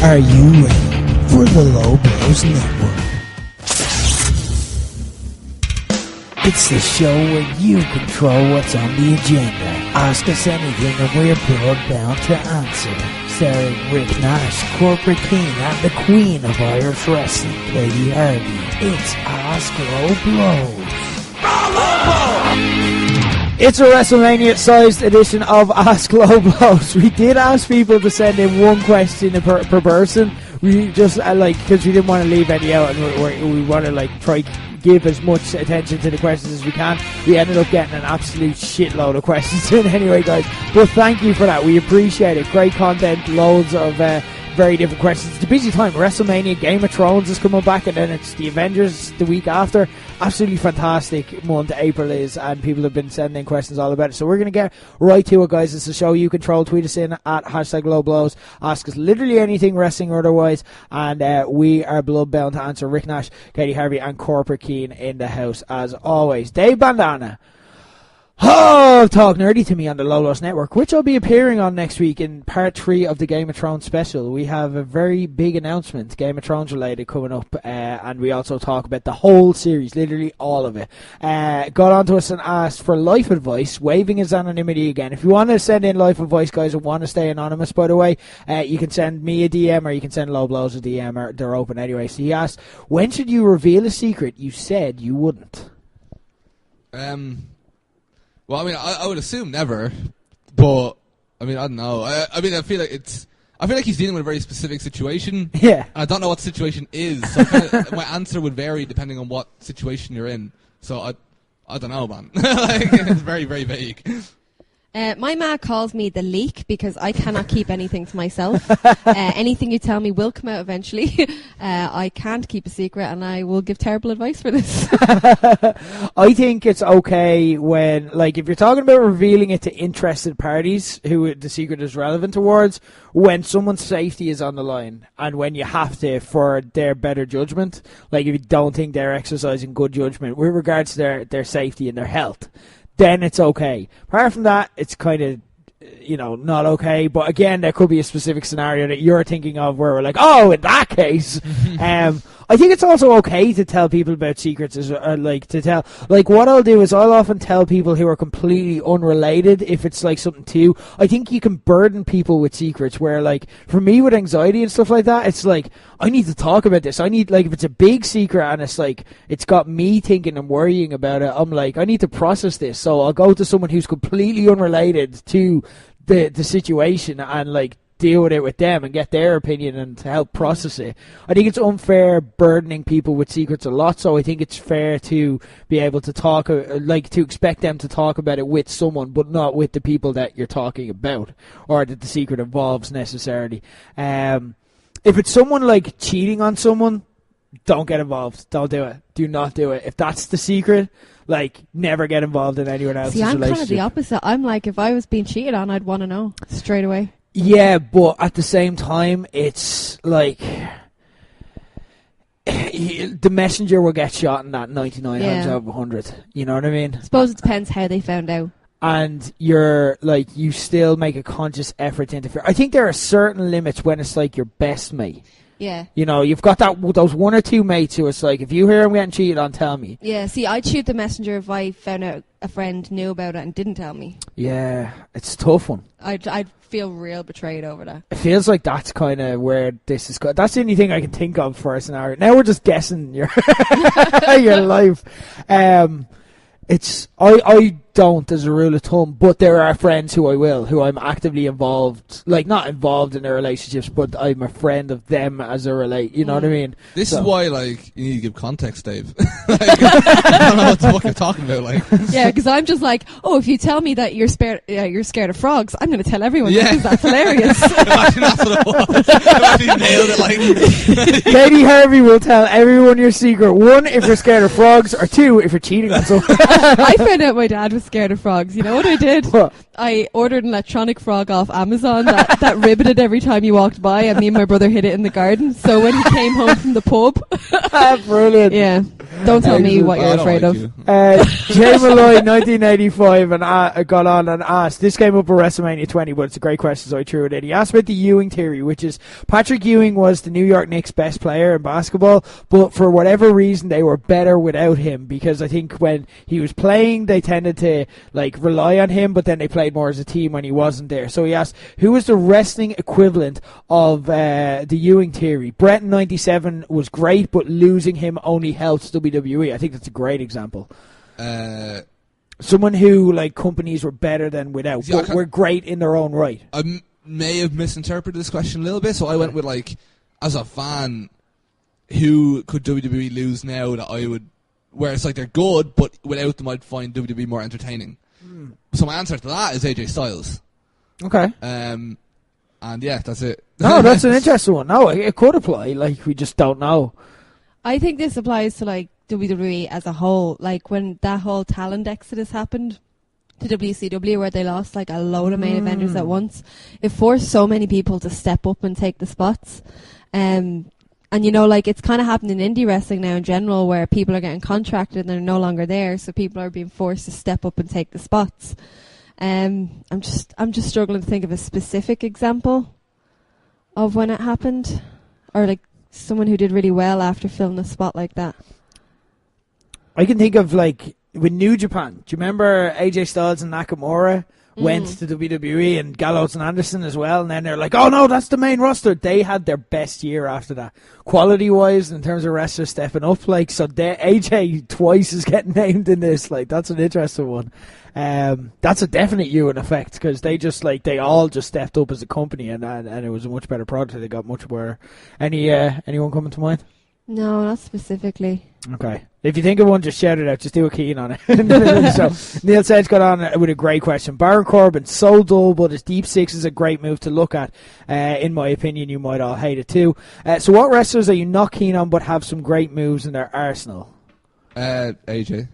Are you ready for the Low Blows Network? It's the show where you control what's on the agenda. Ask us anything and we're blood-bound to answer. Starring Rick Nash, Corporate King, and the Queen of Irish Wrestling, Katie Harvey. It's Ask Low Blows. It's a WrestleMania-sized edition of Ask Low Blows. We did ask people to send in one question per person. We just, because we didn't want to leave any out, and we want to, try give as much attention to the questions as we can. We ended up getting an absolute shitload of questions in anyway, guys. But thank you for that. We appreciate it. Great content, loads of very different questions. It's a busy time. WrestleMania, Game of Thrones is coming back, and then it's the Avengers the week after. Absolutely fantastic month April is, and people have been sending questions all about it. So we're going to get right to it, guys. It's the show you control. Tweet us in at #LowBlows. Ask us literally anything, wrestling or otherwise, and we are blood-bound to answer. Rick Nash, Katie Harvey, and Corporate Keen in the house as always. Dave Bandana. Oh, talk nerdy to me on the Low Blows Network, which I'll be appearing on next week in part 3 of the Game of Thrones special. We have a very big announcement, Game of Thrones related, coming up, and we also talk about the whole series, literally all of it. Got on to us and asked for life advice, waiving his anonymity again. If you want to send in life advice, guys, and want to stay anonymous, by the way, you can send me a DM or you can send Low Blows a DM, or they're open anyway. So he asked, when should you reveal a secret you said you wouldn't? Well, I mean, I would assume never, but I mean, I don't know. I feel like he's dealing with a very specific situation. Yeah. I don't know what the situation is, so my answer would vary depending on what situation you're in. So I don't know, man. It's very, very vague. My ma calls me the leak because I cannot keep anything to myself. Anything you tell me will come out eventually. I can't keep a secret, and I will give terrible advice for this. I think it's okay when, if you're talking about revealing it to interested parties who the secret is relevant towards, when someone's safety is on the line and when you have to for their better judgment, if you don't think they're exercising good judgment with regards to their safety and their health, then it's okay. Apart from that, it's kind of, not okay. But again, there could be a specific scenario that you're thinking of where we're like, oh, in that case. I think it's also okay to tell people about secrets. What I'll do is I'll often tell people who are completely unrelated if it's something too. I think you can burden people with secrets where, for me with anxiety and stuff like that, it's I need to talk about this. I need, if it's a big secret and it's it's got me thinking and worrying about it, I'm I need to process this. So I'll go to someone who's completely unrelated to the situation and deal with it with them and get their opinion and to help process it. I think it's unfair burdening people with secrets a lot, so I think it's fair to be able to talk, to expect them to talk about it with someone, but not with the people that you're talking about or that the secret involves necessarily. If it's someone cheating on someone, don't get involved. Don't do it. Do not do it. If that's the secret, never get involved in anyone else's relationship. See, I'm kind of the opposite. I'm if I was being cheated on, I'd want to know straight away. Yeah, but at the same time, it's the messenger will get shot in that 99 times out of 100. You know what I mean? I suppose it depends how they found out. And you're you still make a conscious effort to interfere. I think there are certain limits when it's your best mate. Yeah. You've got those one or two mates who it's if you hear I'm getting cheated on, tell me. Yeah, see, I'd shoot the messenger if I found out a friend knew about it and didn't tell me. Yeah, it's a tough one. I'd feel real betrayed over that. It feels like that's kind of where this is going. That's the only thing I can think of for a scenario. Now we're just guessing your your life. I don't as a rule of thumb, but there are friends who who I'm actively involved, not involved in their relationships, but I'm a friend of them as a you know what I mean? This is why, you need to give context, Dave. I don't know what the fuck you're talking about, Yeah, because I'm just if you tell me that you're scared of frogs, I'm going to tell everyone because that's hilarious. Imagine that's what it was. Imagine you nailed it, Katie Harvey will tell everyone your secret. 1, if you're scared of frogs, or 2, if you're cheating on someone. I found out my dad was scared of frogs. You know what I did? What? I ordered an electronic frog off Amazon that ribbited every time you walked by, and me and my brother hid it in the garden. So when he came home from the pub... Brilliant. Yeah. Don't tell me what you're afraid of. Jay Malloy, 1985, and got on and asked, this came up at WrestleMania 20, but it's a great question, so I threw it in. He asked about the Ewing theory, which is Patrick Ewing was the New York Knicks' best player in basketball, but for whatever reason, they were better without him, because I think when he was playing, they tended to rely on him, but then they played more as a team when he wasn't there. So he asked, who was the wrestling equivalent of the Ewing theory? Bret in 97 was great, but losing him only helps WWE. I think that's a great example. Someone who companies were better than without, but were great in their own right. I may have misinterpreted this question a little bit, so I went with as a fan, who could WWE lose now that I would, where it's they're good, but without them I'd find WWE more entertaining. So my answer to that is AJ Styles. Okay. And yeah, that's it. No, that's an interesting one. No, it could apply. We just don't know. I think this applies to WWE as a whole. When that whole talent exodus happened to WCW, where they lost a load of main eventers at once, it forced so many people to step up and take the spots. And it's kind of happened in indie wrestling now in general, where people are getting contracted and they're no longer there, so people are being forced to step up and take the spots. I'm just struggling to think of a specific example of when it happened, or someone who did really well after filling a spot like that. I can think of with New Japan. Do you remember AJ Styles and Nakamura went to WWE, and Gallows and Anderson as well, and then they're oh no, that's the main roster. They had their best year after that, quality wise, in terms of wrestlers stepping up. So AJ twice is getting named in this. That's an interesting one. That's a definite Ewan effect, because they just they all just stepped up as a company, and it was a much better product. They got much better. Anyone coming to mind? No, not specifically. Okay. If you think of one, just shout it out. Just do a keen on it. So Neil Sedge got on with a great question. Baron Corbin, so dull, but his deep six is a great move to look at. In my opinion, you might all hate it too. So what wrestlers are you not keen on but have some great moves in their arsenal? AJ.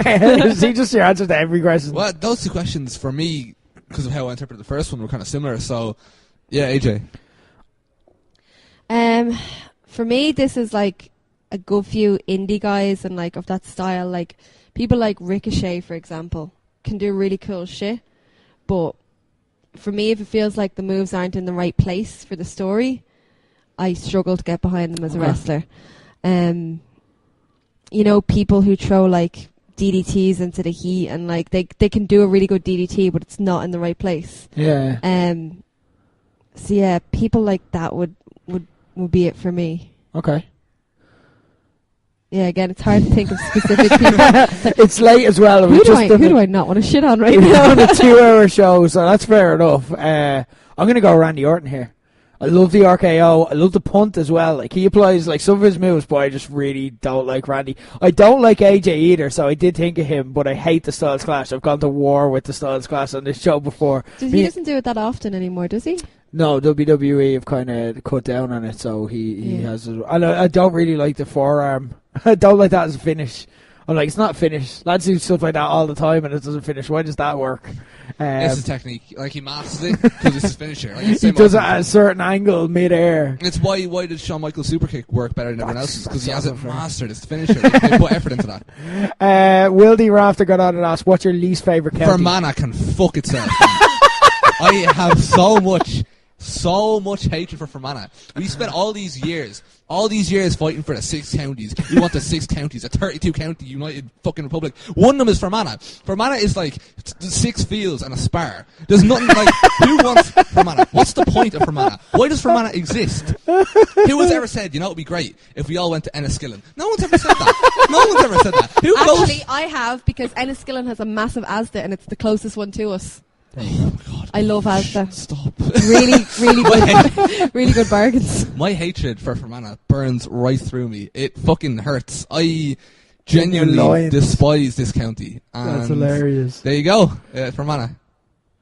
Is he just your answer to every question? Well, those two questions for me, because of how I interpreted the first one, were kind of similar. So, yeah, AJ. For me, this is a good few indie guys and of that style. People like Ricochet, for example, can do really cool shit. But for me, if it feels like the moves aren't in the right place for the story, I struggle to get behind them as a wrestler. People who throw DDTs into the heat, and they can do a really good DDT, but it's not in the right place. Yeah. So yeah, people like that would be it for me. Okay. Yeah, again, it's hard to think of specific people. It's late as well. Who do I not want to shit on right now? On a 2-hour show, so that's fair enough. I'm going to go Randy Orton here. I love the RKO. I love the punt as well. He applies some of his moves, but I just really don't like Randy. I don't like AJ either, so I did think of him, but I hate the Styles Clash. I've gone to war with the Styles Clash on this show before. He doesn't do it that often anymore, does he? No, WWE have kind of cut down on it, so he has. I don't really like the forearm. I don't like that as a finish. I'm it's not a finish. Lads do stuff like that all the time, and it doesn't finish. Why does that work? It's a technique. He masters it because it's his finisher. He does it at a certain angle mid-air. It's why did Shawn Michaels' superkick work better than everyone else's? Because he has it mastered. It's the finisher. They put effort into that. Will D. Rafter got on and asked, what's your least favourite county? Fermanagh can fuck itself. I have so much hatred for Fermanagh. We spent all these years fighting for the 6 counties. We want the 6 counties, a 32-county United fucking Republic. One of them is Fermanagh. Fermanagh is 6 fields and a spar. There's nothing who wants Fermanagh? What's the point of Fermanagh? Why does Fermanagh exist? Who has ever said, it'd be great if we all went to Enniskillen? No one's ever said that. No one's ever said that. Actually, I have, because Enniskillen has a massive Asda, and it's the closest one to us. Oh God! I love Asda. Stop. Really good, really good bargains. My hatred for Fermanagh burns right through me. It fucking hurts. I genuinely despise this county. And that's hilarious. There you go, Fermanagh.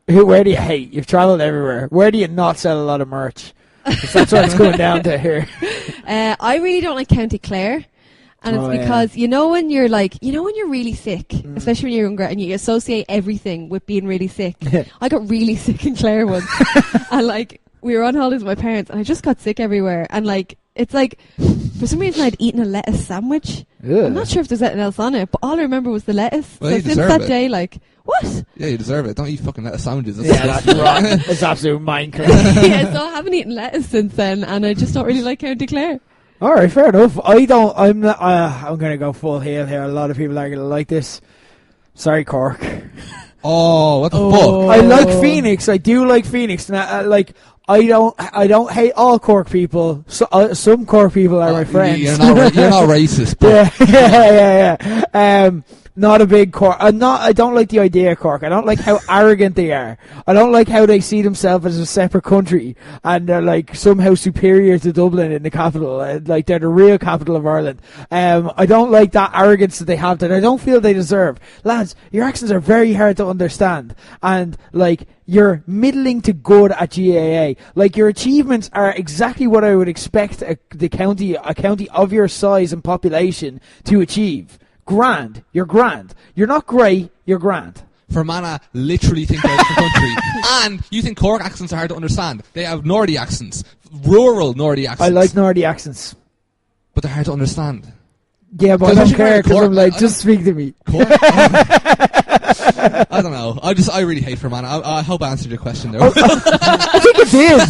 Where do you hate? You've travelled everywhere. Where do you not sell a lot of merch? That's what it's coming down to here. I really don't like County Clare. And it's because, when you're when you're really sick, especially when you're younger, and you associate everything with being really sick. I got really sick in Clare once. And we were on holidays with my parents, and I just got sick everywhere. And it's for some reason I'd eaten a lettuce sandwich, I'm not sure if there's anything else on it, but all I remember was the lettuce. Well, so you since deserve that it. day, like, what? Yeah, you deserve it. Don't eat fucking lettuce sandwiches. That's wrong. It's absolute Minecraft. Yeah, so I haven't eaten lettuce since then, and I just don't really like County Clare. All right, fair enough. I'm going to go full heel here. A lot of people are going to like this. Sorry, Cork. Oh, what the fuck? I like Phoenix. I do like Phoenix. And I don't hate all Cork people. So, some Cork people are my friends. You're not racist. But Yeah. Not a big Cork. I don't like the idea of Cork. I don't like how arrogant they are. I don't like how they see themselves as a separate country and they're like somehow superior to Dublin in the capital. Like they're the real capital of Ireland. I don't like that arrogance that they have that I don't feel they deserve. Lads, your accents are very hard to understand, and like you're middling to good at GAA. Like your achievements are exactly what I would expect a county of your size and population to achieve. Grand. You're grand. You're not great. You're grand. Fermanagh literally think they're a different country. And you think Cork accents are hard to understand. They have Nordy accents. Rural Nordy accents. I like Nordy accents. But they're hard to understand. Yeah, but I don't care because I'm like, just speak to me. Cork? I don't know. I really hate Fermanagh. I hope I answered your question there. I think it did.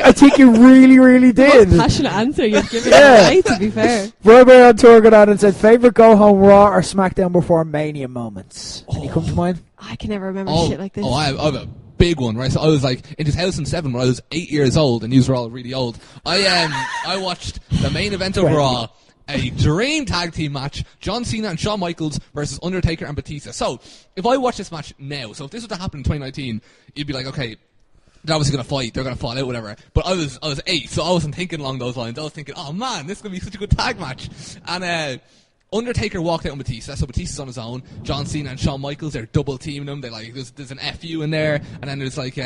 I think you really, really did. Passionate answer you've given right, to be fair. Robert on tour got on and said, favourite go home Raw or SmackDown before Mania moments. Any come to mind? I can never remember shit like this. I have a big one, right? So I was like, in 2007 when I was 8 years old, and you were all really old, I watched the main event of Raw. A dream tag team match, John Cena and Shawn Michaels versus Undertaker and Batista. So, if I watch this match now, so if this was to happen in 2019, you'd be like, okay, they're obviously going to fight, they're going to fall out, whatever. But I was 8, so I wasn't thinking along those lines. I was thinking, oh man, this is going to be such a good tag match. And Undertaker walked out on Batista, so Batista's on his own. John Cena and Shawn Michaels, they're double teaming him. They like there's an FU in there, and then there's like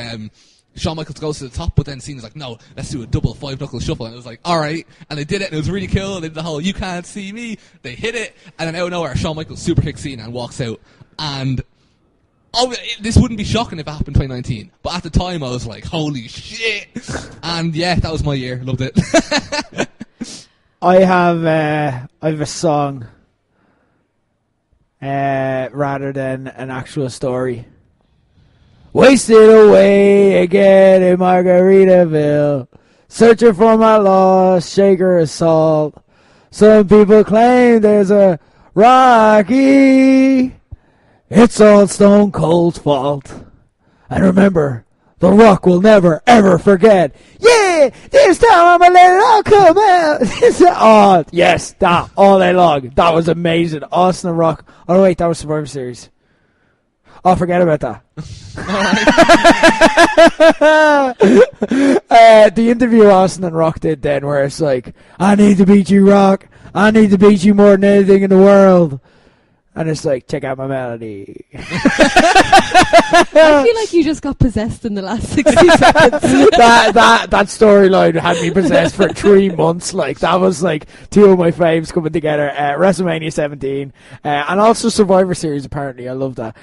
Shawn Michaels goes to the top, but then Cena's like, no, let's do a double 5-knuckle shuffle. And it was like, alright. And they did it, and it was really cool. They did the whole, you can't see me. They hit it, and then out of nowhere, Shawn Michaels super kicks Cena and walks out. And this wouldn't be shocking if it happened in 2019. But at the time, I was like, holy shit. And yeah, that was my year. Loved it. I have a song rather than an actual story. Wasted away again in Margaritaville, searching for my lost shaker of salt. Some people claim there's a Rocky. It's all Stone Cold's fault. And remember, The Rock will never, ever forget. Yeah, this time I'm going to let it all come out. Oh, yes, that, all day long. That was amazing. Austin and Rock. Oh, wait, that was Survivor Series. Oh, forget about that. The interview Austin and Rock did then, where it's like, I need to beat you, Rock. I need to beat you more than anything in the world. And it's like, check out my melody. I feel like you just got possessed in the last 60 seconds. that storyline had me possessed for 3 months. Like, that was like 2 of my faves coming together. WrestleMania 17. And also Survivor Series, apparently. I love that.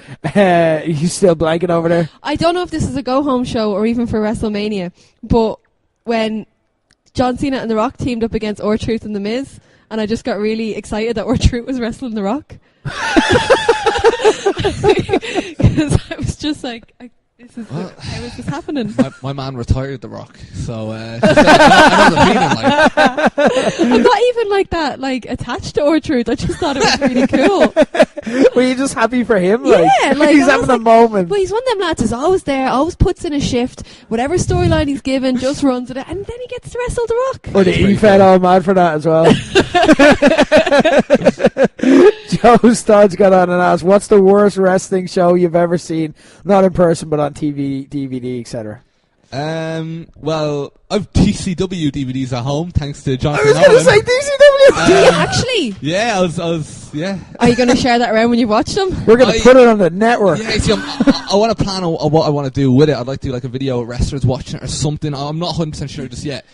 You still blanking over there? I don't know if this is a go-home show or even for WrestleMania, but when John Cena and The Rock teamed up against R-Truth and The Miz, and I just got really excited that R-Truth was wrestling The Rock. Because I was just like, how is this happening? My man retired The Rock, so I know the feeling, like. I'm not even like that, like attached to R-Truth. I just thought it was really cool. Were you just happy for him? Yeah, like he's having a moment. Well, he's one of them lads who's always there, always puts in a shift, whatever storyline he's given, just runs with it, and then he gets to wrestle The Rock. But he felt all mad for that as well. Joe Stodge got on and asked, what's the worst wrestling show you've ever seen? Not in person, but on TV, DVD, etc. Well, I've TCW DVDs at home, thanks to Jonathan I was going to say TCW! Do you actually? Yeah, I was, yeah. Are you going to share that around when you watch them? We're going to put it on the network. Yeah, see, I want to plan on what I want to do with it. I'd like to do like a video of wrestlers watching it or something. I'm not 100% sure just yet.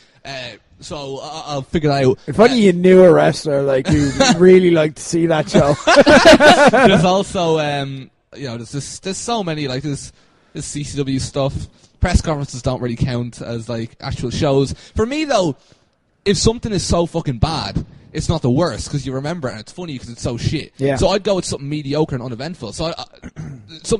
So I'll figure that out. If only you knew a wrestler, like, who'd really like to see that show. There's also, there's so many, like, there's CCW stuff. Press conferences don't really count as, like, actual shows. For me, though, if something is so fucking bad, it's not the worst because you remember it and it's funny because it's so shit. Yeah. So I'd go with something mediocre and uneventful. So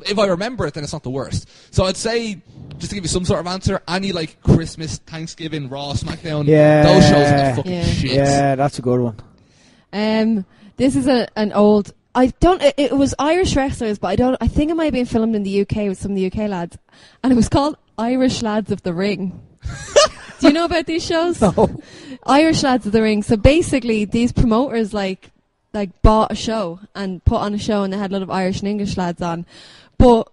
if I remember it, then it's not the worst. So I'd say, just to give you some sort of answer, any like Christmas, Thanksgiving, Raw, SmackDown, those shows are fucking shit. Yeah, that's a good one. This is an old. It was Irish wrestlers, but I think it might have been filmed in the UK with some of the UK lads, and it was called Irish Lads of the Ring. Do you know about these shows? No. Irish Lads of the Ring. So basically, these promoters like bought a show and put on a show, and they had a lot of Irish and English lads on. But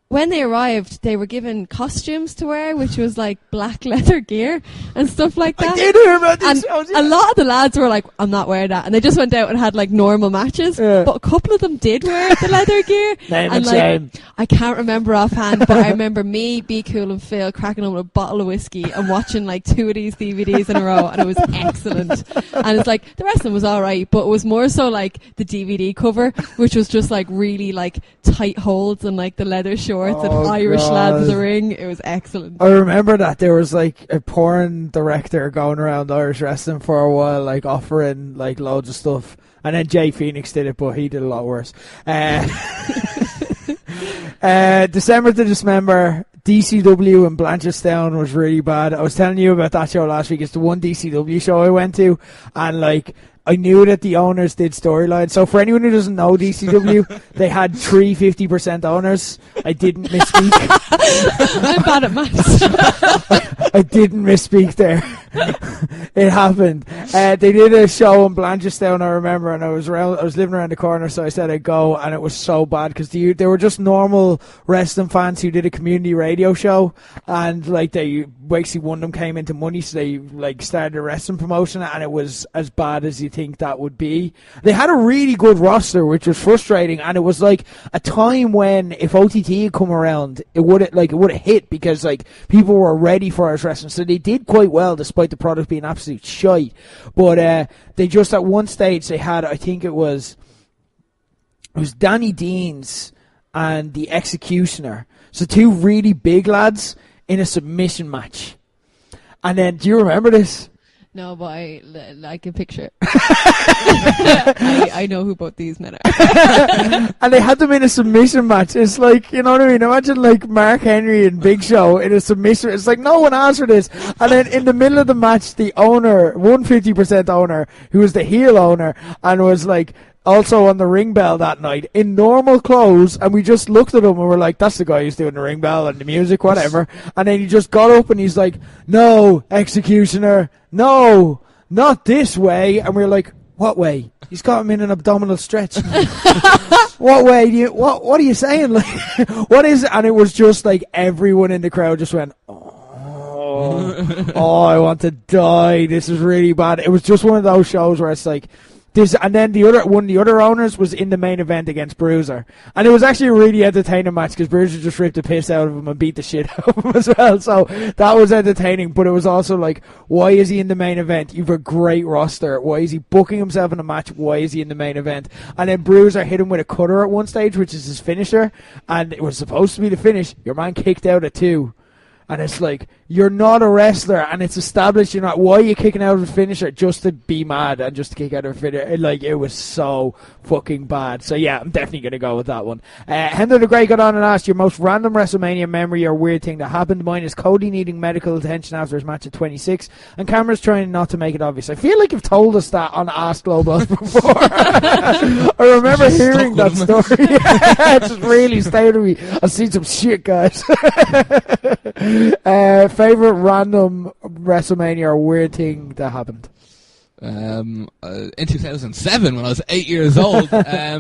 when they arrived, they were given costumes to wear, which was like black leather gear and stuff like that. I did hear about these shows. A lot of the lads were like, I'm not wearing that. And they just went out and had like normal matches. Yeah. But a couple of them did wear the leather gear. Name and and like, shame. I can't remember offhand, but I remember me, Be Cool and Phil cracking open a bottle of whiskey and watching like 2 of these DVDs in a row, and it was excellent. And it's like, the rest of them was alright, but it was more so like the DVD cover, which was just like really like tight holds and like the leather shorts and Irish Lads of the Ring. It was excellent. I remember that there was like a porn director going around Irish wrestling for a while, like offering like loads of stuff, and then Jay Phoenix did it, but he did a lot worse. December to Dismember, DCW in Blanchardstown was really bad. I was telling you about that show last week. It's the one DCW show I went to, and like I knew that the owners did storylines. So for anyone who doesn't know DCW, they had 3 50% owners. I didn't misspeak. I'm bad at maths. I didn't misspeak there. It happened. They did a show in Blanchardstown, I remember, and I was living around the corner, so I said I'd go, and it was so bad because they were just normal wrestling fans who did a community radio show, and like they basically one of them came into money, so they like started a wrestling promotion, and it was as bad as you think that would be. They had a really good roster, which was frustrating, and it was like a time when if OTT had come around, it would have hit because like people were ready for Irish wrestling, so they did quite well despite the product being absolute shite. But they just at one stage they had, I think it was Danny Deans and the Executioner, so 2 really big lads in a submission match. And then, do you remember this? No, but I can picture it. I know who both these men are. And they had them in a submission match. It's like, you know what I mean? Imagine like Mark Henry and Big Show in a submission. It's like, no one asked for this. And then in the middle of the match, the owner, 150% owner, who was the heel owner, and was like, also on the ring bell that night in normal clothes, and we just looked at him and we're like, that's the guy who's doing the ring bell and the music, whatever. And then he just got up and he's like, no, Executioner, no, not this way. And we're like, what way? He's got him in an abdominal stretch. What way? What are you saying? Like, what is it? And it was just like everyone in the crowd just went, oh, I want to die. This is really bad. It was just one of those shows where it's like, and then one of the other owners was in the main event against Bruiser, and it was actually a really entertaining match because Bruiser just ripped the piss out of him and beat the shit out of him as well. So that was entertaining, but it was also like, why is he in the main event? You've a great roster. Why is he booking himself in a match? Why is he in the main event? And then Bruiser hit him with a cutter at one stage, which is his finisher, and it was supposed to be the finish. Your man kicked out at 2. And it's like, you're not a wrestler, and it's established you're not. Why are you kicking out of a finisher? Just to be mad and just to kick out of a finisher. Like, it was so fucking bad. So yeah, I'm definitely going to go with that one. Hender the Great got on and asked, your most random WrestleMania memory or weird thing that happened. Mine is Cody needing medical attention after his match at 26, and Cameron's trying not to make it obvious. I feel like you've told us that on Ask Global before. I remember hearing that story. It just really stayed with me. I've seen some shit, guys. Favorite random WrestleMania or weird thing that happened? In 2007, when I was 8 years old, I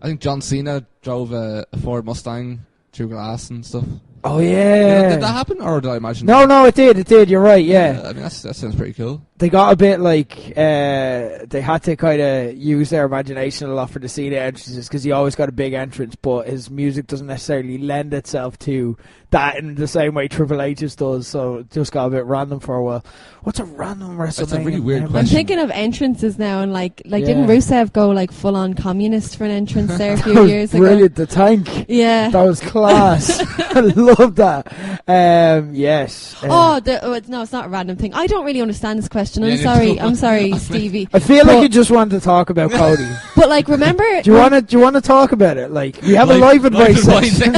think John Cena drove a Ford Mustang through glass and stuff. Oh yeah. Did that happen, or did I imagine? No, it did. It did. You're right. Yeah. I mean, that sounds pretty cool. They got a bit like they had to kind of use their imagination a lot for the Cena entrances because he always got a big entrance, but his music doesn't necessarily lend itself to that in the same way Triple H's does. So it just got a bit random for a while. What's a random WrestleMania? That's a really weird question. I'm thinking of entrances now, and like didn't Rusev go like full on communist for an entrance there a few years ago? Brilliant, the tank. Yeah, that was class. I love that. Yes. No, it's not a random thing. I don't really understand this question. question. Yeah, I'm sorry, Stevie. I feel like you just want to talk about Cody. But like, remember? Do you want to talk about it? Like, we have a live advice section.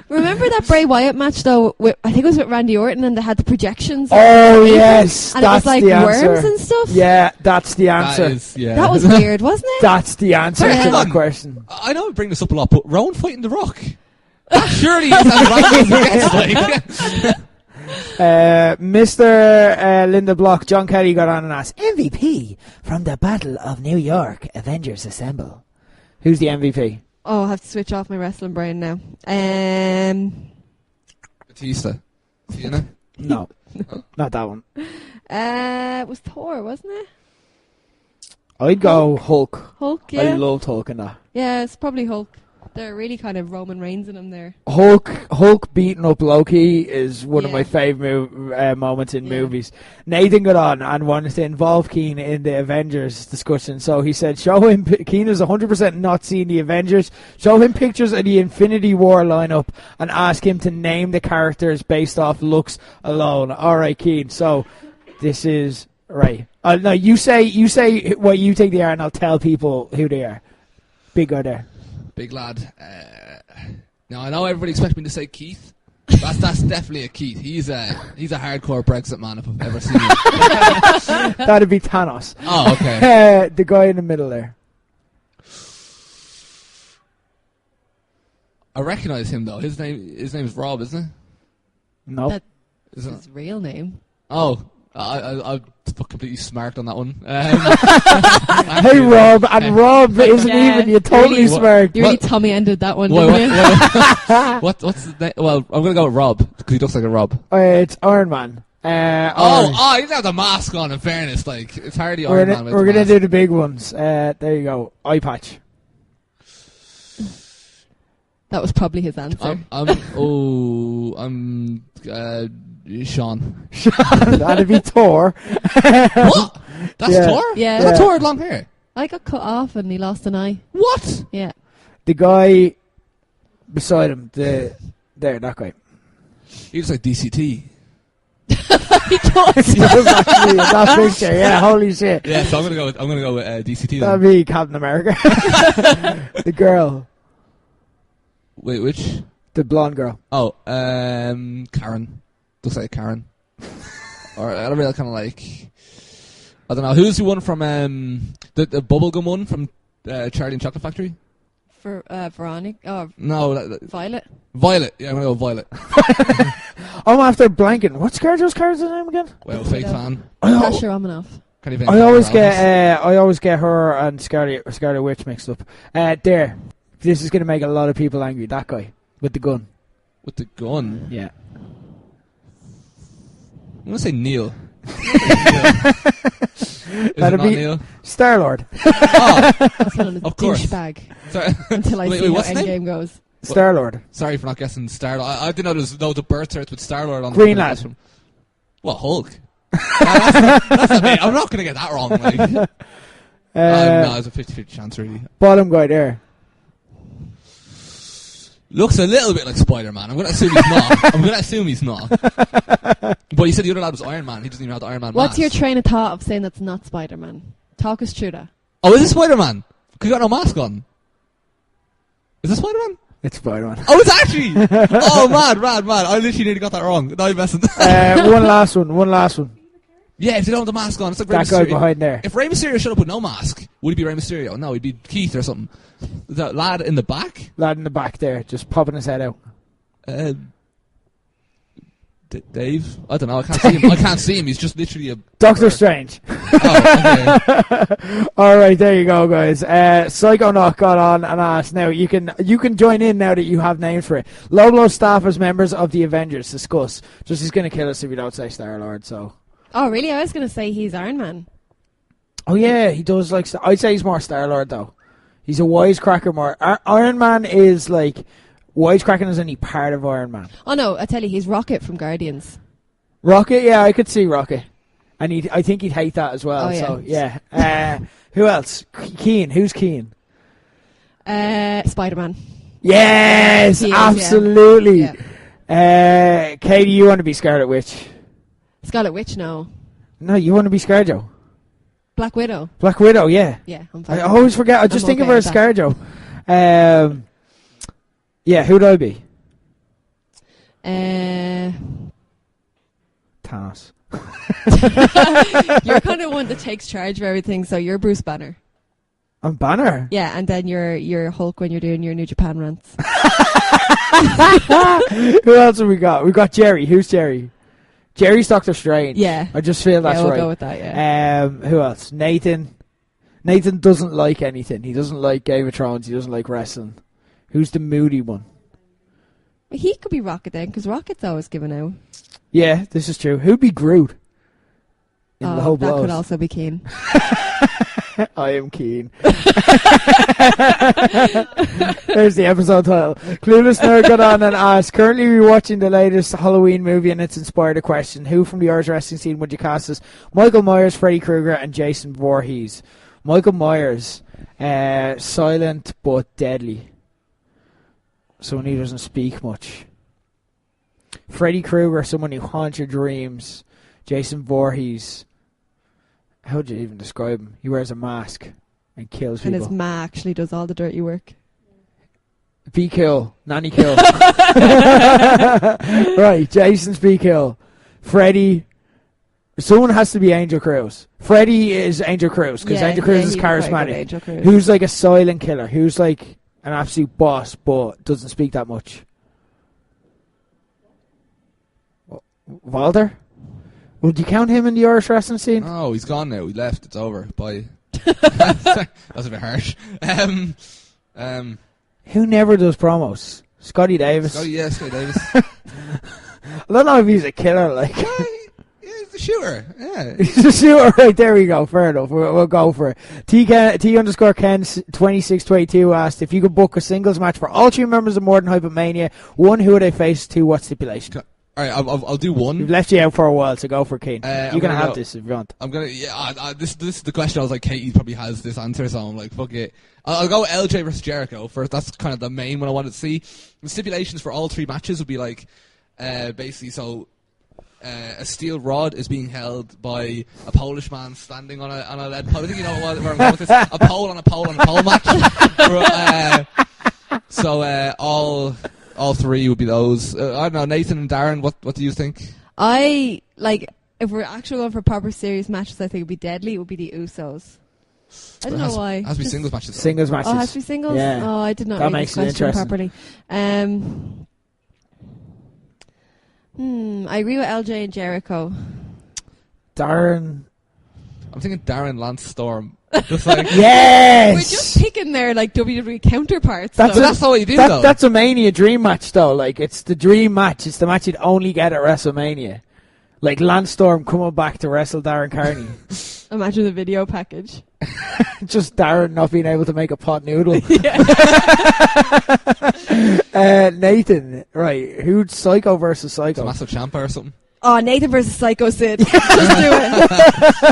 Remember that Bray Wyatt match though? I think it was with Randy Orton, and they had the projections. Oh yes, and that's it was like the answer. worms and stuff. Yeah, that's the answer. That was weird, wasn't it? That's the answer Yeah. to that question. I know I bring this up a lot, but Rowan fighting The Rock. That surely is as random as it gets, like. Mr. Linda Block, John Kelly got on and asked, MVP from the Battle of New York, Avengers Assemble. Who's the MVP? Oh, I have to switch off my wrestling brain now. Batista. Cena? No, not that one. It was Thor, wasn't it? I'd go Hulk. Hulk, yeah. I loved Hulk in that. Yeah, it's probably Hulk. They're really kind of Roman Reigns in him there. Hulk beating up Loki is one of Yeah. my favourite moments in movies. Nathan got on and wanted to involve Keane in the Avengers discussion. So he said, Keane is 100% not seen the Avengers. Show him pictures of the Infinity War lineup and ask him to name the characters based off looks alone. All right, Keane. So this is right. No, you say what you think they are, and I'll tell people who they are. Big guy there. Big lad. Now I know everybody expects me to say Keith. That's definitely a Keith. He's a hardcore Brexit man if I've ever seen him. That'd be Thanos. Oh, okay. The guy in the middle there. I recognise him though. His name's Rob, isn't it? No. That's Isn't it? his real name. Oh, I completely smarked on that one. Hey Rob, and Rob isn't even. You totally Really? smirked. You really Tommy ended that one, Wait, didn't you? what's the name? Well, I'm gonna go with Rob because he looks like a Rob. It's Iron Man. He doesn't have the mask on. In fairness, like it's hardly Iron Man. We're gonna do the big ones. There you go. Eye patch. That was probably his answer. I'm Sean. That'd be Thor. What? That's Yeah. Thor? Yeah. I thought Thor had long hair. I got cut off and he lost an eye. What? Yeah. The guy beside him, that guy. He looks like DCT. He does. He does actually in that picture. Yeah, holy shit. Yeah, so I'm gonna go with DCT. That'd Then. be Captain America. The girl, Wait, which? the blonde girl. Oh, Karen. Looks like Karen. Or I don't really kind of like. I don't know. Who's the one from the bubblegum one from Charlie and Chocolate Factory? For Veronica. Oh, No, Violet. Violet. Yeah, I'm gonna go with Violet. I'm after blanking. What's Scarjo's character's name again? Well, fake fan. Natasha Romanoff. I always get her and Scarlet Witch mixed up. There. This is gonna make a lot of people angry. That guy with the gun. with the gun. Yeah. I'm gonna say Neil. That'd be Neil? Star-Lord. Oh, That's known as Of course. douchebag. sorry. Until I Wait, see how what's his name? Endgame goes. Star-Lord. Sorry for not guessing Star-Lord. I didn't know there was loads of birth certs with Star-Lord on Green the Lad. from. What, Hulk? that's not me. I'm not going to get that wrong. Like. No, it's a 50-50 chance, really. Bottom guy there. Looks a little bit like Spider-Man. I'm going to assume he's not. But you said the other lad was Iron Man. He doesn't even have the Iron Man What's mask. your train of thought of saying that's not Spider-Man? Talk us through that. Oh, is it Spider-Man? Because he got no mask on. Is it Spider-Man? It's Spider-Man. Oh, it's actually! Oh, mad. I literally nearly got that wrong. No, I'm messing. One last one. Yeah, if they don't have the mask on, it's like Rey That guy Mysterio. behind there. If Rey Mysterio showed up with no mask, would he be Rey Mysterio? No, he'd be Keith or something. The lad in the back? Lad in the back there, just popping his head out. Dave? I don't know. I can't see him. He's just literally a... Doctor Strange. Oh, okay. Alright, there you go, guys. Psychonaut got on and asked. Now, you can join in now that you have names for it. Low staff as members of the Avengers. Discuss. Just he's going to kill us if we don't say Star-Lord, so... Oh, really? I was going to say he's Iron Man. Oh, yeah, he does like... I'd say he's more Star-Lord, though. He's a wisecracker more... Iron Man is, like... Wisecracking is only part of Iron Man. Oh, no, I tell you, he's Rocket from Guardians. Rocket? Yeah, I could see Rocket. And I think he'd hate that as well, Oh, yeah. so, yeah. Who else? Keen. Who's Keen? Spider-Man. Yes! He is, absolutely! Yeah. Katie, you want to be Scarlet Witch? Scarlet Witch, no. No, you want to be ScarJo. Black Widow. Black Widow, yeah. Yeah, I'm fine. I always forget. I just think of her as ScarJo. Yeah, who'd I be? Thanos. You're kind of one that takes charge of everything, so you're Bruce Banner. I'm Banner? Yeah, and then you're Hulk when you're doing your New Japan rants. Who else have we got? We got Jerry. Who's Jerry? Jerry's Doctor Strange. Yeah. I just feel that's we'll right. Go with that, yeah. Who else? Nathan. Nathan doesn't like anything. He doesn't like Game of Thrones. He doesn't like wrestling. Who's the moody one? He could be Rocket then, because Rocket's always given out. Yeah, this is true. Who'd be Groot? In the whole that blows. could also be Keen. I am keen. There's the episode title. Clueless Nerd got on and asked, currently rewatching the latest Halloween movie and it's inspired a question. Who from the Irish wrestling scene would you cast as Michael Myers, Freddy Krueger and Jason Voorhees? Michael Myers, silent but deadly. Someone who doesn't speak much. Freddy Krueger, someone who haunts your dreams. Jason Voorhees, how would you even describe him? He wears a mask and kills people. And his ma actually does all the dirty work. Be kill. Nanny kill. Right, Jason's be kill. Freddy. Someone has to be Angel Cruz. Freddy is Angel Cruz because Angel Cruz is charismatic. Who's like a silent killer? Who's like an absolute boss but doesn't speak that much? Walter? Would you count him in the Irish wrestling scene? Oh, he's gone now. He left. It's over. Bye. That's a bit harsh. Who never does promos? Scotty Davis. Scotty Davis. I don't know if he's a killer. Like, he's a shooter. Yeah, he's a shooter. Right, there we go. Fair enough. We'll go for it. T_Ken2622 asked if you could book a singles match for all three members of More Than Hype Mania. One, who would they face? Two, what stipulation? All right, I'll do one. We've left you out for a while, so go for Kane. You can have this if you want. I'm gonna. Yeah, this is the question. I was like, Katie probably has this answer, so I'm like, fuck it. I'll go LJ versus Jericho first. That's kind of the main one I wanted to see. The stipulations for all three matches would be like, basically, so a steel rod is being held by a Polish man standing on a lead pole. I think you know where I'm going with this. A pole on a pole on a pole match. So all three would be those. I don't know, Nathan and Darren, what do you think? I, like, if we're actually going for proper serious matches, I think it would be deadly. It would be the Usos. I don't know why. It has to be singles matches. Singles matches. Oh, it has to be singles? Yeah. Oh, I did not That read makes this it question interesting. properly. I agree with LJ and Jericho. Darren. I'm thinking Darren Lance Storm. Just like Yes! We're just picking their, like, WWE counterparts. That's not what you do, though. That's a Mania dream match, though. Like, it's the dream match. It's the match you'd only get at WrestleMania. Like, Lance Storm coming back to wrestle Darren Carney. Imagine the video package. Just Darren not being able to make a pot noodle. Nathan, right. Who's Psycho versus Psycho? Tommaso Ciampa or something. Oh, Nathan versus Psycho Sid. Just do it.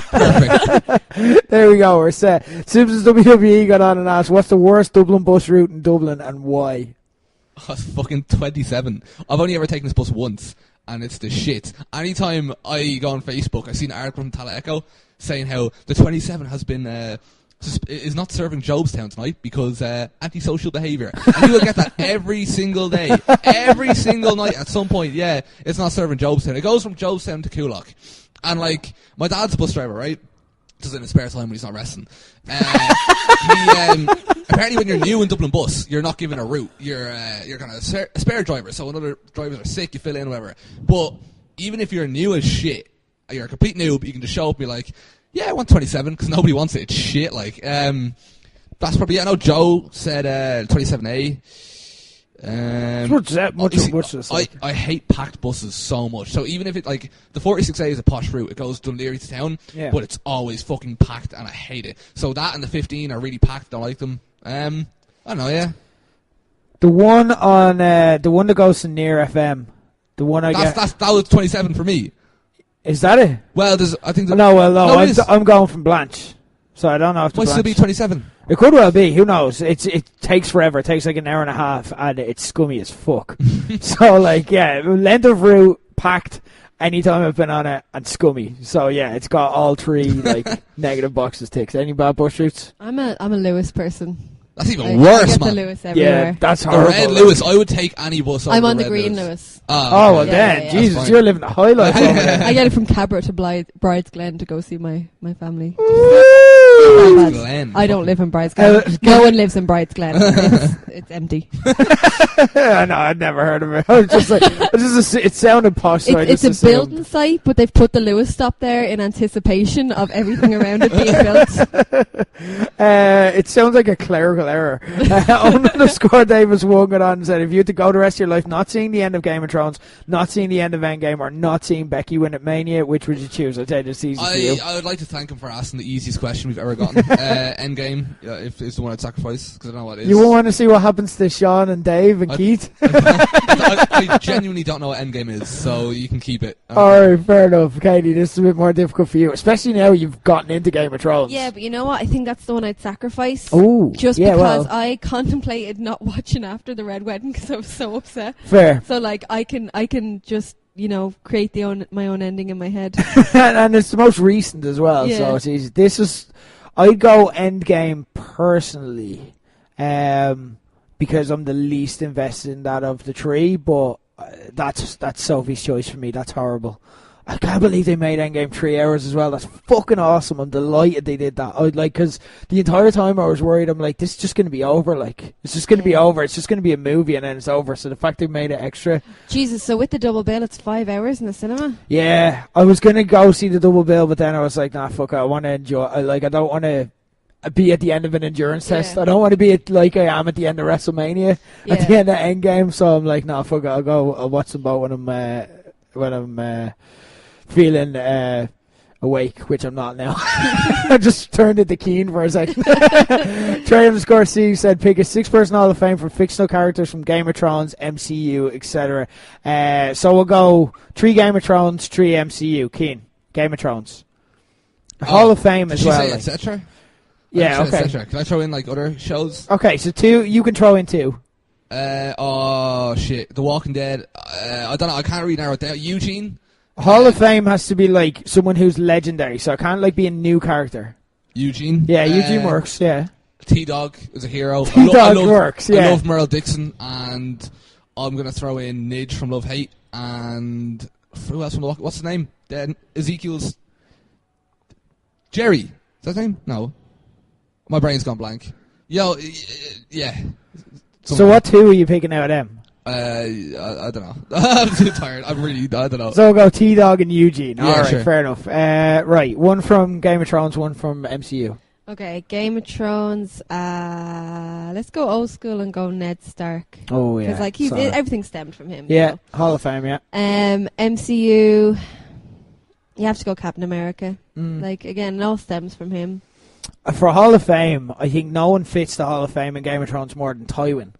Perfect. There we go, we're set. Simpsons WWE got on and asked, what's the worst Dublin bus route in Dublin and why? Oh, it's fucking 27. I've only ever taken this bus once, and it's the shit. Anytime I go on Facebook, I see an article from Tala Echo saying how the 27 has been is not serving Jobstown tonight because antisocial behaviour. And you will get that every single day, every single night at some point. Yeah, it's not serving Jobstown. It goes from Jobstown to Coolock. And like, my dad's a bus driver, right? Does it in his spare time when he's not wrestling. Apparently when you're new in Dublin bus, you're not given a route. You're kind of a spare driver, so when other drivers are sick, you fill in, whatever. But even if you're new as shit, you're a complete noob, you can just show up and be like, yeah, I want 27, because nobody wants it. It's shit, like. That's probably, I know Joe said 27A. I hate packed buses so much. So even if it, like, the 46A is a posh route, it goes Dunleary to town, but it's always fucking packed and I hate it. So that and the 15 are really packed, don't like them. I don't know, yeah. The one on, the one that goes to Near FM, the one that was 27 for me. Is that it? Well, I think... No, I'm going from Blanche. So I don't know if might still be 27. It could well be. Who knows? It takes forever. It takes like an hour and a half, and it's scummy as fuck. So, like, yeah, length of route, packed anytime I've been on it, and scummy. So yeah, it's got all three like negative boxes ticked. Any bad bush routes? I'm a Lewis person. That's even I worse, get man. the Lewis everywhere. Yeah, that's The horrible. red Lewis, I would take any bus over I'm on the red green Lewis. Lewis. Oh well, Yeah, then yeah. Jesus, That's you're living the high life over there. I get it from Cabra to Bride's Glen to go see my family. Bride's Bad. Glen. I don't live in Bride's Glen. No one lives in Bride's Glen. It's empty. I know, I'd never heard of it. I was just like, it sounded posh. So It's a building site, but they've put the Lewis stop there in anticipation of everything around it being built. It sounds like a clerical error. _Davis won it on and said, if you had to go the rest of your life not seeing the end of Game of Thrones, not seeing the end of Endgame, or not seeing Becky win at Mania, which would you choose? I'd say it's easy for you. I would like to thank him for asking the easiest question we've ever gotten. Endgame, if it's the one I'd sacrifice, because I don't know what it is. You won't want to see what happens to Sean and Dave and Keith? I genuinely don't know what Endgame is, so you can keep it. Alright, fair enough. Katie, this is a bit more difficult for you, especially now you've gotten into Game of Thrones. Yeah, but you know what? I think that's the one I'd sacrifice. Ooh, Just yeah, because well, I contemplated not watching after the Red Wedding because I was so upset. fair. So like I can just create my own ending in my head. And it's the most recent as well, Yeah. so it's easy. I'd go Endgame personally, because I'm the least invested in that of the three, but that's Sophie's choice for me. That's horrible. I can't believe they made Endgame 3 hours as well. That's fucking awesome. I'm delighted they did that. Because the entire time I was worried, I'm like, this is just going to be over. Like, it's just going to be over. It's just going to be a movie and then it's over. So the fact they made it extra. Jesus, so with the double bill, it's 5 hours in the cinema? Yeah, I was going to go see the double bill, but then I was like, nah, fuck it. I want to enjoy. I don't want to be at the end of an endurance test. I don't want to be like I am at the end of Wrestlemania, at the end of Endgame. So I'm like, nah, fuck it. I'll watch them both when I'm feeling awake, which I'm not now. I just turned into Keen for a second. Trey_C said, pick a 6-person Hall of Fame for fictional characters from Game of Thrones, MCU, etc. So we'll go 3 Game of Thrones, 3 MCU. Keen, Game of Thrones. Hall of Fame as well. Did she say etc.? Yeah, okay. Et can I throw in like other shows? Okay, so 2, you can throw in 2. Oh shit, The Walking Dead. I don't know. I can't really narrow it down. Eugene. Hall of Fame has to be like someone who's legendary, so it can't like be a new character. Eugene. Yeah, Eugene works. Yeah. T-Dog is a hero. T-Dog works. Yeah. I love Merle Dixon, and I'm gonna throw in Nidge from Love Hate, and who else from The Walking? What's his name? Ezekiel's Jerry. Is that his name? No. My brain's gone blank. Yo, yeah. So what 2 are you picking out of them? I don't know. I'm too tired. I don't know. So we'll go T-Dog and Eugene. Yeah, Alright, sure. fair enough. Right, 1 from Game of Thrones, 1 from MCU. Okay, Game of Thrones. Let's go old school and go Ned Stark. Oh, yeah. Because like everything stemmed from him. Yeah, Hall of Fame, yeah. MCU. You have to go Captain America. Like again, it all stems from him. For Hall of Fame, I think no one fits the Hall of Fame in Game of Thrones more than Tywin.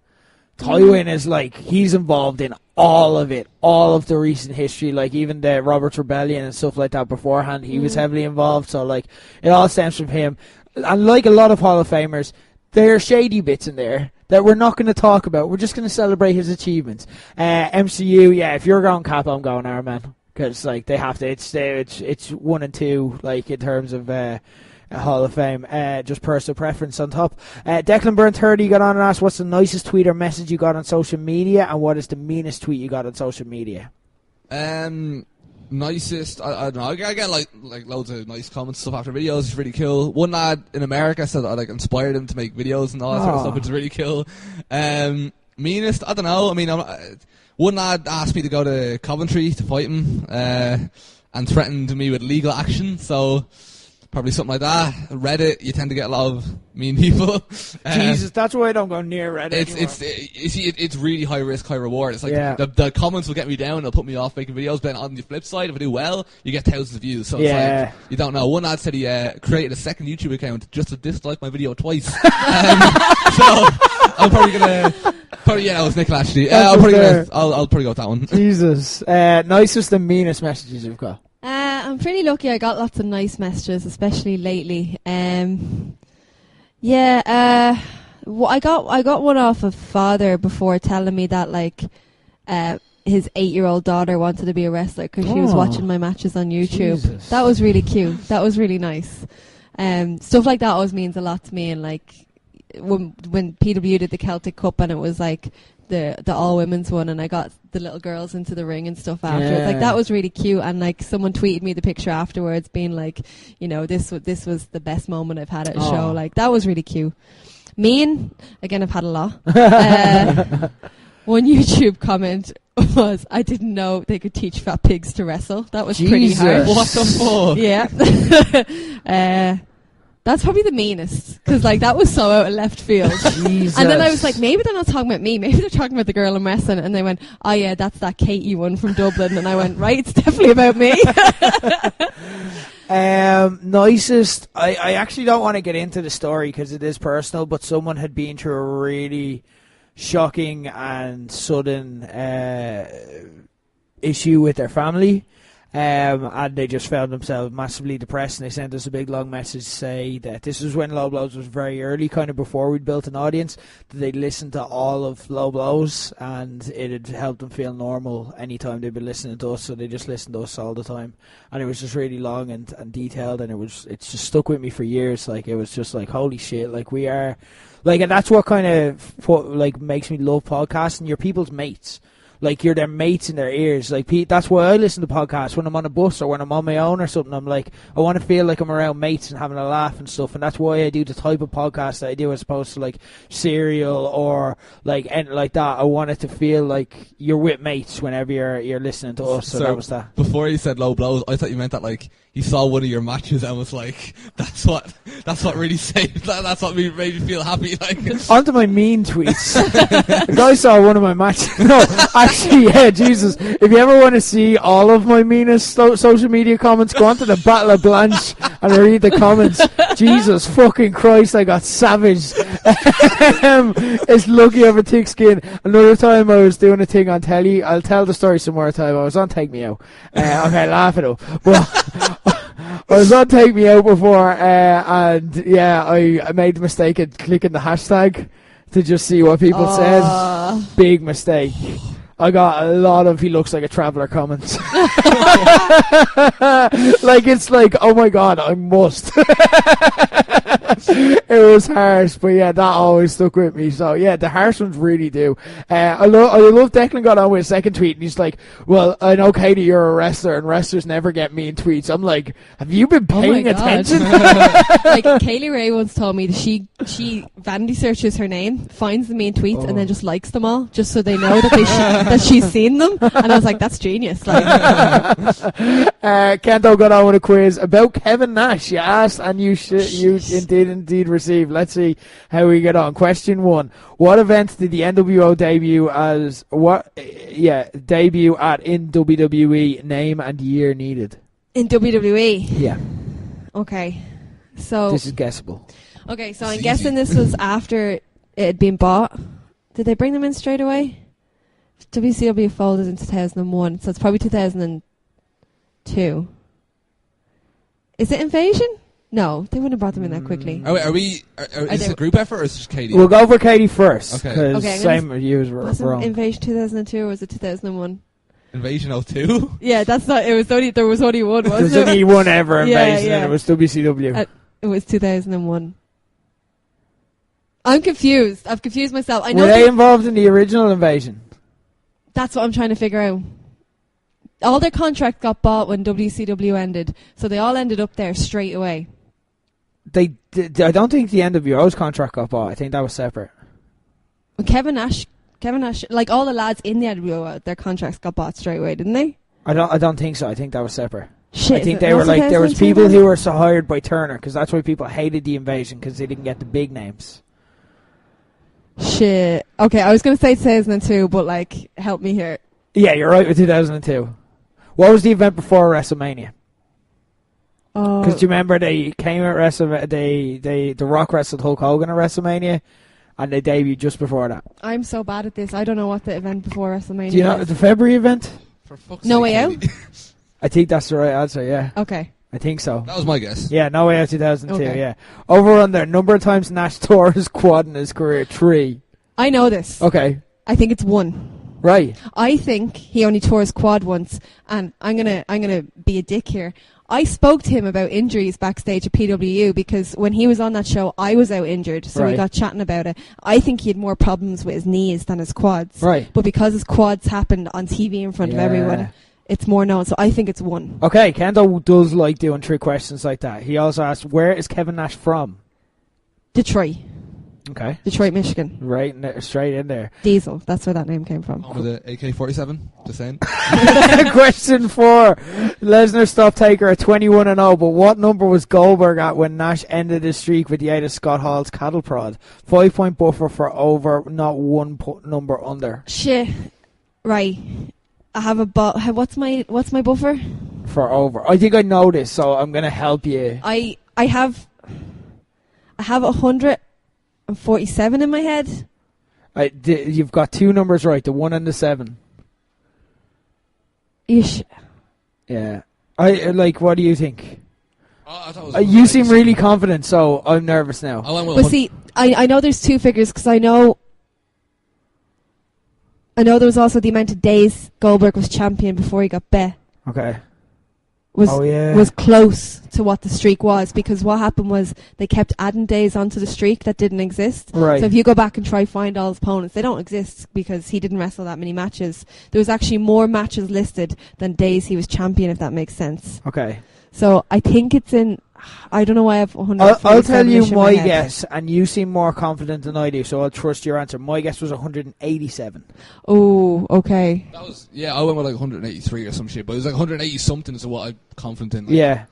Tywin is like, he's involved in all of it, all of the recent history, like even the Robert's Rebellion and stuff like that beforehand, he was heavily involved, so like, it all stems from him. And like a lot of Hall of Famers, there are shady bits in there that we're not going to talk about, we're just going to celebrate his achievements. MCU, yeah, if you're going Cap, I'm going Iron Man, because like, they have to, it's 1 and 2, like in terms of Hall of Fame, just personal preference on top. Declan Byrne 30 got on and asked, what's the nicest tweet or message you got on social media, and what is the meanest tweet you got on social media? Nicest, I don't know. I get like loads of nice comments stuff after videos. It's really cool. One lad in America said that I like inspired him to make videos and all that sort of stuff, which is really cool. Meanest, I don't know. I mean, one lad asked me to go to Coventry to fight him, and threatened me with legal action. So. Probably something like that. Reddit, you tend to get a lot of mean people. Jesus, that's why I don't go near Reddit It's really high risk, high reward. It's like the comments will get me down, they'll put me off making videos, but then on the flip side, if I do well, you get thousands of views. So it's like, you don't know. One lad said he created a second YouTube account just to dislike my video twice. So I'm probably gonna... that was Nick actually. I'll probably go with that one. Jesus. Nicest and meanest messages you've got? I'm pretty lucky. I got lots of nice messages, especially lately. I got one off of Father before telling me that like his 8-year-old daughter wanted to be a wrestler because she was watching my matches on YouTube. Jesus. That was really cute. That was really nice. Stuff like that always means a lot to me. And like when PW did the Celtic Cup and it was like the all women's one, and I got the little girls into the ring and stuff afterwards. Like that was really cute. And like someone tweeted me the picture afterwards, being like, you know, this was the best moment I've had at a show. Like that was really cute. Mean, again, I've had a lot. One YouTube comment was, I didn't know they could teach fat pigs to wrestle. That was pretty hard. What the fuck? Yeah. That's probably the meanest, because like that was so out of left field. Jesus. And then I was like, maybe they're not talking about me, maybe they're talking about the girl I'm wrestling. And they went, oh yeah, that's that Katie one from Dublin. And I went, right, it's definitely about me. Nicest. I actually don't want to get into the story because it is personal, but someone had been through a really shocking and sudden issue with their family, and they just found themselves massively depressed, and they sent us a big long message to say that this was when Low Blows was very early, kind of before we'd built an audience, that they'd listened to all of Low Blows and it had helped them feel normal anytime they'd been listening to us, so they just listened to us all the time. And it was just really long and detailed, and it's just stuck with me for years. Like, it was just like, holy shit, like we are... Like, and that's what kind of like makes me love podcasting. You're people's mates. Like, you're their mates in their ears. Like, that's why I listen to podcasts when I'm on a bus or when I'm on my own or something. I'm like, I want to feel like I'm around mates and having a laugh and stuff. And that's why I do the type of podcast that I do, as opposed to like Serial or like anything like that. I want it to feel like you're with mates whenever you're listening to us. So that was that. Before you said Low Blows, I thought you meant that like he saw one of your matches and was like, that's what really saved that. That's what made me feel happy. Like, onto my mean tweets. The guy saw one of my matches. No, actually, yeah, Jesus. If you ever want to see all of my meanest social media comments, go onto the Battle of Blanche and read the comments. Jesus fucking Christ, I got savaged. It's lucky I have a thick skin. Another time I was doing a thing on telly. I'll tell the story some more time. I was on Take Me Out. Okay, laugh it up. But I was on Take Me Out before, and yeah, I made the mistake of clicking the hashtag to just see what people said. Big mistake. I got a lot of "he looks like a traveller" comments. Like, it's like, oh my god, I must. It was harsh, but yeah, that always stuck with me. So yeah, the harsh ones really do. I love Declan got on with a second tweet, and he's like, well, I know, Katie, you're a wrestler, and wrestlers never get mean tweets. I'm like, have you been paying attention? Like, Kaylee Ray once told me that she vanity searches her name, finds the mean tweets, and then just likes them all, just so they know that she's seen them. And I was like, that's genius. Like, Kento got on with a quiz about Kevin Nash. You asked, and you indeed received. Let's see how we get on. Question 1: what event did the NWO debut at in WWE? Name and year needed. In WWE? Yeah. Okay. So this is guessable. Okay, so I'm guessing this was after it had been bought. Did they bring them in straight away? WCW folded in 2001, so it's probably 2002. Is it Invasion? No, they wouldn't have brought them in that quickly. Is this a group effort or is it just Katie? We'll go for Katie first. Okay. Same as you was wrong. Invasion 2002 or was it 2001? Invasion 02? Yeah, that's not. There was only one, wasn't There's it? only one ever Invasion, Yeah. and it was WCW. It was 2001. I'm confused. I've confused myself. I know. Were they involved in the original Invasion? That's what I'm trying to figure out. All their contracts got bought when WCW ended, so they all ended up there straight away. I don't think the NWO's contract got bought. I think that was separate. Kevin Nash, like all the lads in the NWO, their contracts got bought straight away, didn't they? I don't think so. I think that was separate. Shit, I think they were like, there was people who were hired by Turner, because that's why people hated the Invasion, because they didn't get the big names. Shit. Okay, I was going to say 2002, but like, help me here. Yeah, you're right with 2002. What was the event before WrestleMania? Because do you remember they came at WrestleMania, The Rock wrestled Hulk Hogan at WrestleMania, and they debuted just before that. I'm so bad at this. I don't know what the event before WrestleMania Do you know was. the February event? For fuck's No sake, Way Out? Katie. I think that's the right answer, yeah. Okay. I think so. That was my guess. Yeah, No Way Out 2002, Okay. yeah. Over under, number of times Nash tore his quad in his career, 3. I know this. Okay. I think it's 1. Right. I think he only tore his quad once, and I'm gonna be a dick here. I spoke to him about injuries backstage at PWU because when he was on that show, I was out injured, so we Right. got chatting about it. I think he had more problems with his knees than his quads. Right. But because his quads happened on TV in front of everyone, it's more known. So I think it's one. Okay, Kendo does like doing trick questions like that. He also asked, where is Kevin Nash from? Detroit. Okay. Detroit, Michigan. Right, straight in there. Diesel. That's where that name came from. With the AK-47, just saying. Question 4. Lesnar stopped Taker at 21-0, but what number was Goldberg at when Nash ended his streak with the aid of Scott Hall's cattle prod? 5-point buffer for over, not one number under. Shit. Right. I have a what's my buffer? For over. I think I know this, so I'm going to help you. I have 147 in my head. You've got 2 numbers right, the 1 and the 7. Ish. Yeah. What do you think? I thought it was You seem really confident, so I'm nervous now. I went with But see, I know there's 2 figures because I know there was also the amount of days Goldberg was champion before he got bet. Okay. Was close to what the streak was, because what happened was they kept adding days onto the streak that didn't exist. Right. So if you go back and try find all his opponents, they don't exist because he didn't wrestle that many matches. There was actually more matches listed than days he was champion, if that makes sense. Okay. So I think it's in. I don't know why I have 147. I'll tell you my head. guess, and you seem more confident than I do, so I'll trust your answer. My guess was 187. Oh, okay. That was, I went with like 183 or some shit, but it was like 180 something is what I'm confident in. Like. Yeah.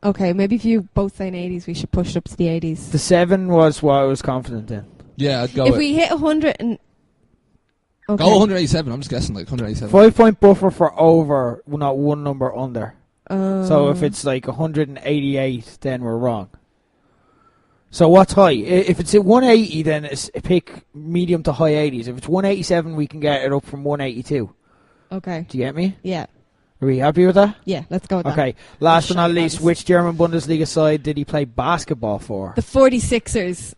Okay, maybe if you both say 80s, we should push it up to the 80s. The 7 was what I was confident in. Yeah, I'd go If with, we hit 100 and... Okay. go 187, I'm just guessing like 187. 5-point buffer for over, not one number under. So if Oh. it's like 188, then we're wrong. So what's high? If it's at 180, then it's pick medium to high 80s. If it's 187, we can get it up from 182. Okay. Do you get me? Yeah. Are we happy with that? Yeah, let's go with that. Okay. Last but not Shite least, lads. which German Bundesliga side did he play basketball for? The 46ers.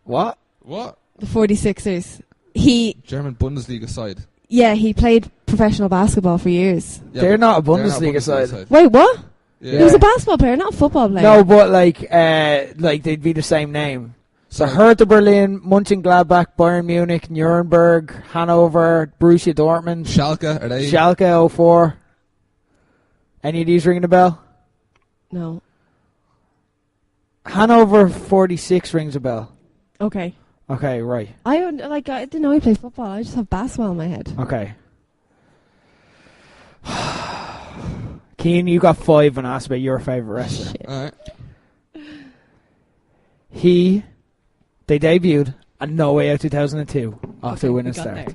What? What? The 46ers. He German Bundesliga side. he played professional basketball for years. Yeah, They're but not a they're not Bundesliga side. Wait, what? Yeah. He was a basketball player, not a football player. No, but like they'd be the same name. So Hertha Berlin, Mönchengladbach, Bayern Munich, Nuremberg, Hanover, Borussia Dortmund, Schalke, are they? Schalke 04. Any of these ringing a bell? No. Hanover 46 rings a bell. Okay. Okay, right. I didn't know he played football. I just have basketball in my head. Okay. Keane, you got 5 and asked about your favourite wrestler. Shit. Alright. They debuted at No Way Out 2002 off to a Okay, winning we got start. there.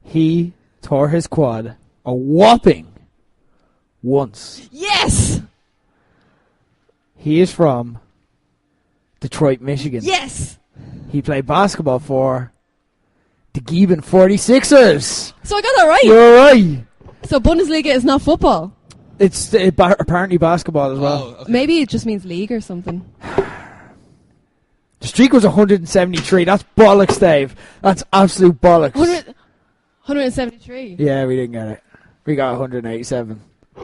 He tore his quad a whopping once. Yes! He is from Detroit, Michigan. Yes! He played basketball for the Gieben 46ers. So I got that right. You're right. So Bundesliga is not football. It's apparently basketball as well. Oh, okay. Maybe it just means league or something. The streak was 173. That's bollocks, Dave. That's absolute bollocks. 173. Yeah, we didn't get it. We got 187.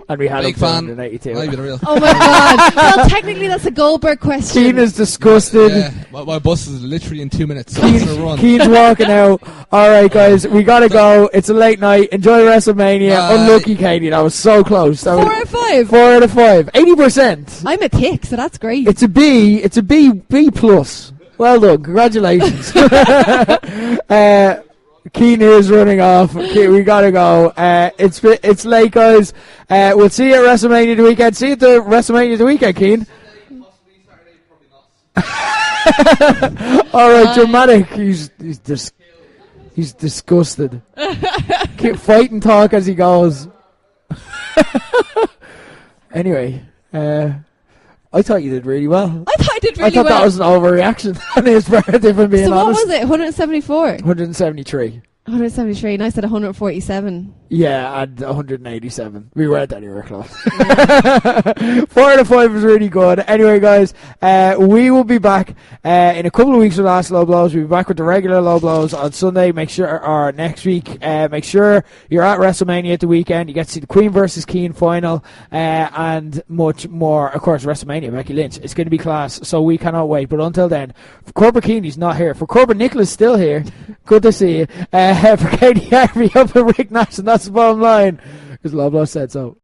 And we had Big him for fan. 182. Not even real. Oh my god. Well, technically that's a Goldberg question. Keane is disgusted. Yeah, my bus is literally in 2 minutes. So I'm gonna run. Keane's walking out. Alright, guys, we gotta go. It's a late night. Enjoy Wrestlemania. Bye. Unlucky, Katie. That was so close. That 4 was out of 5. 4 out of 5. 80%. I'm a tick, so that's great. It's a B. It's a B plus. Well done. Congratulations. Keane is running off. We gotta go. It's late, guys. We'll see you at WrestleMania the weekend. See you at the WrestleMania the weekend, Keane. All right, dramatic. He's disgusted. Keep fighting talk as he goes. Anyway, I thought you did really well. I thought I did really I thought well. that was an overreaction on his part, if I'm being So what honest. was it? 174? 173. 173, and I said 147. Yeah, and 187. We weren't anywhere close. 4 out of 5 was really good. Anyway, guys, we will be back in a couple of weeks with Last Low Blows. We'll be back with the regular Low Blows on Sunday. Make sure, or next week, make sure you're at WrestleMania at the weekend. You get to see the Queen versus Keen final, and much more. Of course, WrestleMania, Becky Lynch. It's going to be class, so we cannot wait. But until then, for Corbin Keeney's not here. For Corbin Nicholas still here. Good to see you. For Katie Harvey up at Rick Nash, and that's the bottom line, because Low Blow said so.